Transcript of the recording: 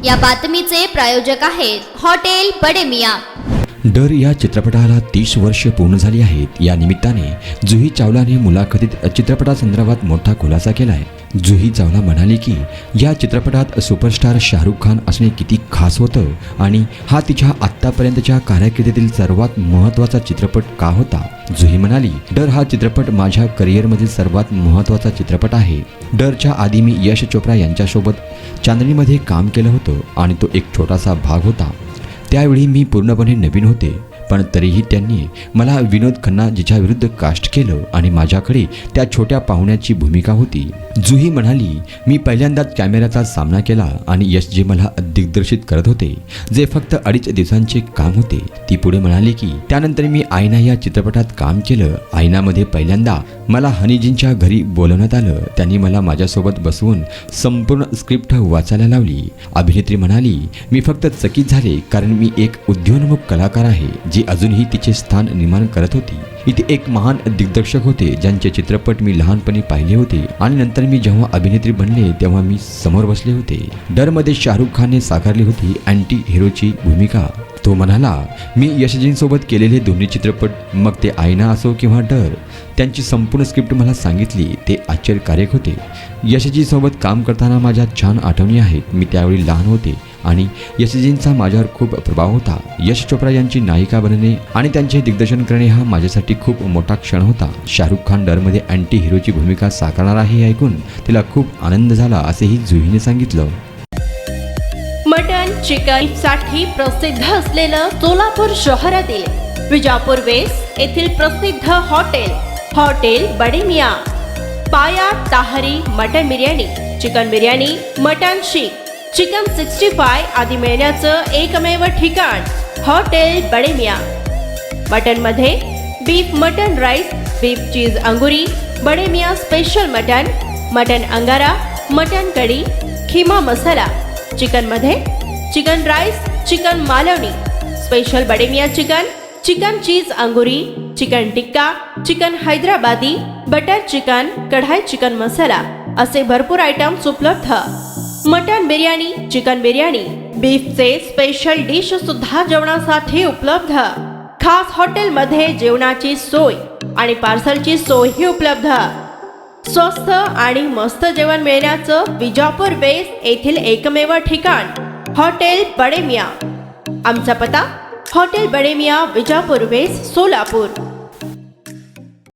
या बातमीचे प्रायोजक आहेत हॉटेल बडे मियां। डर या चित्रपटाला 30 वर्ष पूर्ण झाली आहेत। या निमित्ताने जुही चावलाने मुलाखतीत चित्रपटासंदर्भात मोठा खुलासा केलाय। जुही चावला म्हणाली की या चित्रपटात सुपरस्टार शाहरुख खान असणे किती खास होतं आणि हा तिच्या आत्तापर्यंतच्या कारकिर्दीतील सर्वात महत्त्वाचा चित्रपट का होता। जुही म्हणाली, डर हा चित्रपट माझ्या करिअरमधील सर्वात महत्त्वाचा चित्रपट आहे। डरच्या आधी मी यश चोप्रा यांच्यासोबत चांदनीमध्ये काम केलं होतं आणि तो एक छोटासा भाग होता। त्यावेळी मी पूर्णपणे नवीन होते, पण तरीही त्यांनी मला विनोद खन्ना जिच्या विरुद्ध कास्ट केलं आणि माझ्याकडे त्या छोट्या पाहुण्याची भूमिका होती। जुही म्हणाली, मी पहिल्यांदाच कॅमेऱ्याचा सामना केला आणि यश जे मला दिग्दर्शित करत होते, जे फक्त 2.5 दिवसांचे काम होते। ती पुढे म्हणाली की त्यानंतर मी आईना या चित्रपटात काम केलं। आईनामध्ये पहिल्यांदा मला हनीजींच्या घरी बोलवण्यात आलं। त्यांनी मला माझ्यासोबत बसवून संपूर्ण स्क्रिप्ट वाचायला लावली। अभिनेत्री म्हणाली, मी फक्त चकित झाले कारण मी एक उद्योन्मुख कलाकार आहे जी अजूनही तिचे स्थान निर्माण करत होती। इथे एक महान दिग्दर्शक होते ज्यांचे चित्रपट मी लहानपणी पाहिले होते आणि नंतर मी जेव्हा अभिनेत्री बनले तेव्हा मी समोर बसले होते। डरमध्ये शाहरुख खानने साकारली होती अँटी हिरोची भूमिका। तो म्हणाला, मी यशजींसोबत केलेले दोन्ही चित्रपट, मग ते आईना असो किंवा डर, त्यांची संपूर्ण स्क्रिप्ट मला सांगितली ते आश्चर्यकारक होते। यशजींसोबत काम करताना माझ्या छान आठवणी आहेत। मी त्यावेळी लहान होते आणि यशजींचा माझ्यावर खूप प्रभाव होता। यश चोप्रा यांची नायिका बनणे आणि त्यांचे दिग्दर्शन करणे हा माझ्यासाठी खूप मोठा क्षण होता। शाहरुख खान डरमध्ये अँटी हिरोची भूमिका साकारणार आहे हे ऐकून तिला खूप आनंद झाला असेही जुहीने सांगितलं। मटन चिकन साठी प्रसिद्ध असलेलं सोलापूर शहरातील विजापूर वेस्ट येथील प्रसिद्ध हॉटेल बडे मियां। पाया ताहरी mutton biryani, chicken biryani, mutton शीख, चिकन 65 आदी मिळण्याचं एकमेव ठिकाण हॉटेल बडे मियां। मटन मध्ये beef mutton rice, beef cheese अंगुरी, Bade Miyan special mutton, mutton अंगारा, मटन कढी, खिमा मसाला। चिकन मध्ये chicken rice, chicken Malvani, special Bade Miyan chicken, chicken cheese अंगुरी, chicken tikka, chicken Hyderabadi, butter chicken, kadai chicken masala असे भरपूर आयटम्स उपलब्ध। मटन बिर्याणी, चिकन बिर्याणी, बीफचे स्पेशल डिश सुद्धा जेवणासाठी उपलब्ध। खास हॉटेलमध्ये जेवणाची सोय आणि पार्सलची सोयही उपलब्ध। स्वस्त आणि मस्त जेवण मिळण्याचं विजापूर वेस्ट येथील एकमेव ठिकाण हॉटेल बडे मियां। आमचा पत्ता हॉटेल बडे मियां, विजापूर वेस्ट, सोलापूर।